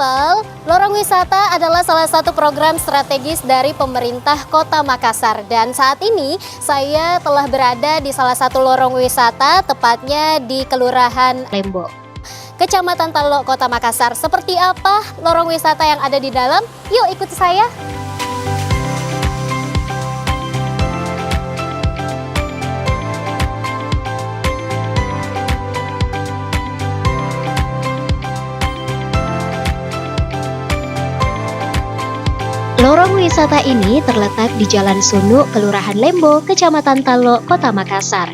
People, Lorong Wisata adalah salah satu program strategis dari pemerintah Kota Makassar. Dan saat ini saya telah berada di salah satu lorong wisata, tepatnya di Kelurahan Lembo, Kecamatan Talok, Kota Makassar. Seperti apa lorong wisata yang ada di dalam? Yuk ikuti saya. Lorong wisata ini terletak di Jalan Sunuk, Kelurahan Lembo, Kecamatan Talok, Kota Makassar.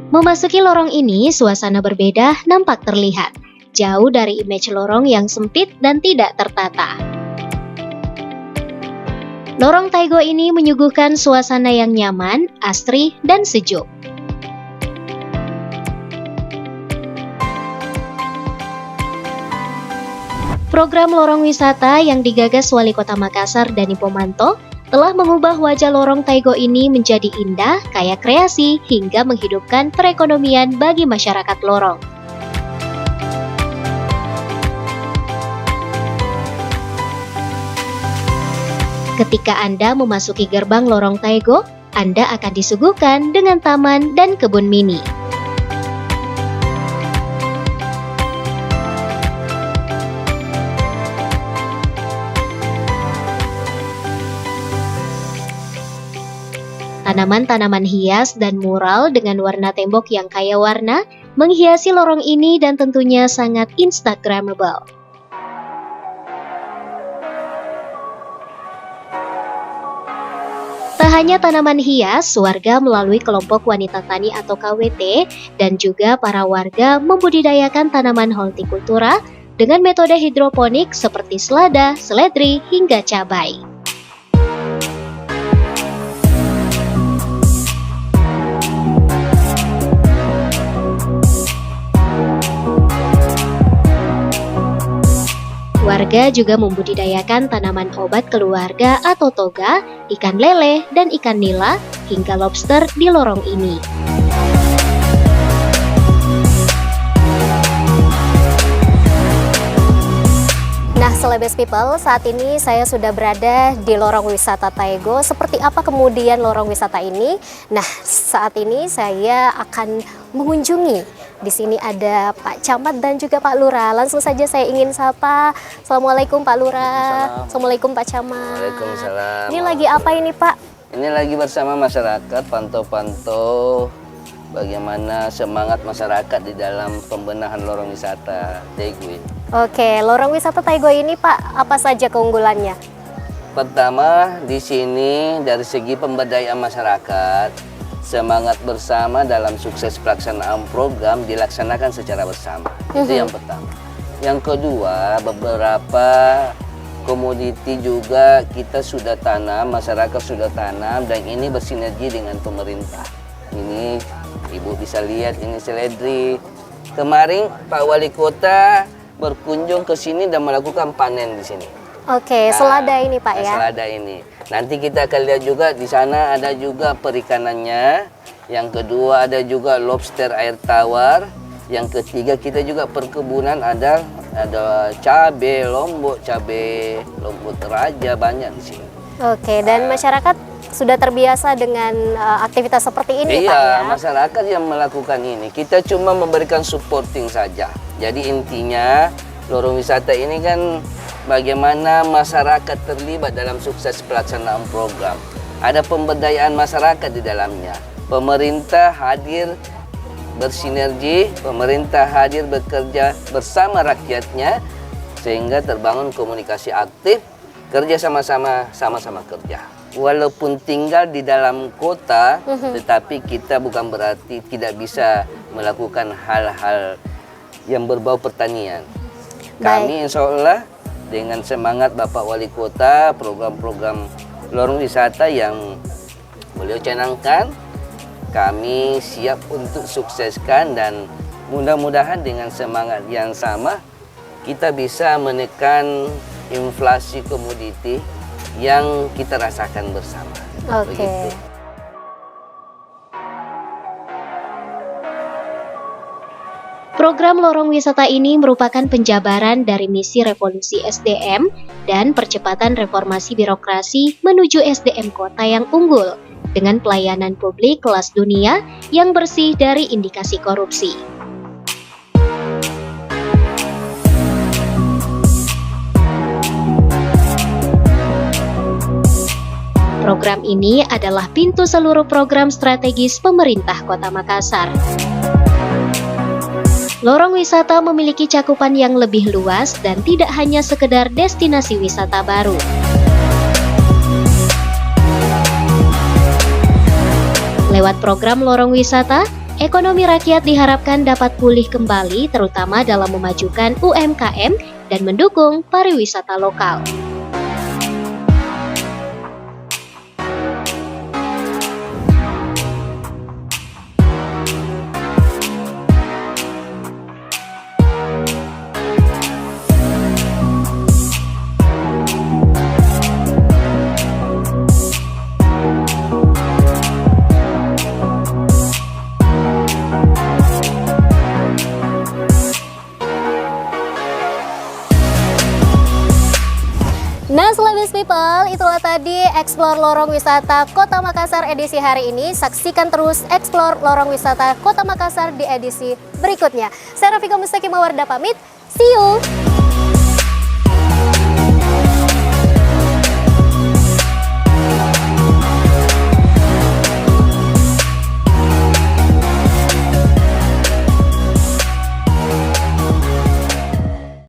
Memasuki lorong ini, suasana berbeda nampak terlihat, jauh dari image lorong yang sempit dan tidak tertata. Lorong Taigo ini menyuguhkan suasana yang nyaman, asri, dan sejuk. Program lorong wisata yang digagas Wali Kota Makassar Dani Pomanto telah mengubah wajah lorong Taigo ini menjadi indah, kaya kreasi, hingga menghidupkan perekonomian bagi masyarakat lorong. Ketika Anda memasuki gerbang lorong Taigo, Anda akan disuguhkan dengan taman dan kebun mini. Tanaman-tanaman hias dan mural dengan warna tembok yang kaya warna menghiasi lorong ini dan tentunya sangat instagramable. Tak hanya tanaman hias, warga melalui kelompok wanita tani atau KWT dan juga para warga membudidayakan tanaman hortikultura dengan metode hidroponik seperti selada, seledri, hingga cabai. Warga juga membudidayakan tanaman obat keluarga atau toga, ikan lele, dan ikan nila, hingga lobster di lorong ini. Nah, Celebes People, saat ini saya sudah berada di lorong wisata Taigo. Seperti apa kemudian lorong wisata ini? Nah, saat ini saya akan mengunjungi. Di sini ada Pak Camat dan juga Pak Lurah. Langsung saja saya ingin sapa. Assalamualaikum Pak Lurah. Assalamualaikum Pak Camat. Waalaikumsalam. Ini lagi apa ini Pak? Ini lagi bersama masyarakat, pantau-pantau bagaimana semangat masyarakat di dalam pembenahan lorong wisata Taigo. Oke, lorong wisata Taigo ini Pak, apa saja keunggulannya? Pertama, di sini dari segi pemberdayaan masyarakat, semangat bersama dalam sukses pelaksanaan program dilaksanakan secara bersama. Itu yang pertama. Yang kedua, beberapa komoditi juga kita sudah tanam, masyarakat sudah tanam, dan ini bersinergi dengan pemerintah. Ini Ibu bisa lihat, ini seledri. Kemarin Pak Wali Kota berkunjung ke sini dan melakukan panen di sini. Oke, selada ini Pak ya. Selada ini. Nanti kita akan lihat juga di sana ada juga perikanannya. Yang kedua ada juga lobster air tawar. Yang ketiga kita juga perkebunan ada cabai lombok raja banyak di sini. Oke, dan masyarakat sudah terbiasa dengan aktivitas seperti ini Pak ya? Iya, masyarakat yang melakukan ini. Kita cuma memberikan supporting saja. Jadi intinya lorong wisata ini kan bagaimana masyarakat terlibat dalam sukses pelaksanaan program. Ada pemberdayaan masyarakat di dalamnya. Pemerintah hadir bersinergi, pemerintah hadir bekerja bersama rakyatnya sehingga terbangun komunikasi aktif, kerja sama-sama kerja. Walaupun tinggal di dalam kota, tetapi kita bukan berarti tidak bisa melakukan hal-hal yang berbau pertanian. Kami insya Allah dengan semangat Bapak Wali Kota, program-program lorong wisata yang beliau canangkan, kami siap untuk sukseskan dan mudah-mudahan dengan semangat yang sama kita bisa menekan inflasi komoditi yang kita rasakan bersama. Oke. Program lorong wisata ini merupakan penjabaran dari misi revolusi SDM dan percepatan reformasi birokrasi menuju SDM kota yang unggul dengan pelayanan publik kelas dunia yang bersih dari indikasi korupsi. Program ini adalah pintu seluruh program strategis pemerintah Kota Makassar. Lorong wisata memiliki cakupan yang lebih luas dan tidak hanya sekedar destinasi wisata baru. Lewat program lorong wisata, ekonomi rakyat diharapkan dapat pulih kembali terutama dalam memajukan UMKM dan mendukung pariwisata lokal. Nah, Celebes People, itulah tadi Explore Lorong Wisata Kota Makassar edisi hari ini. Saksikan terus Explore Lorong Wisata Kota Makassar di edisi berikutnya. Saya Rafika Mustaqim Mawarda pamit, see you!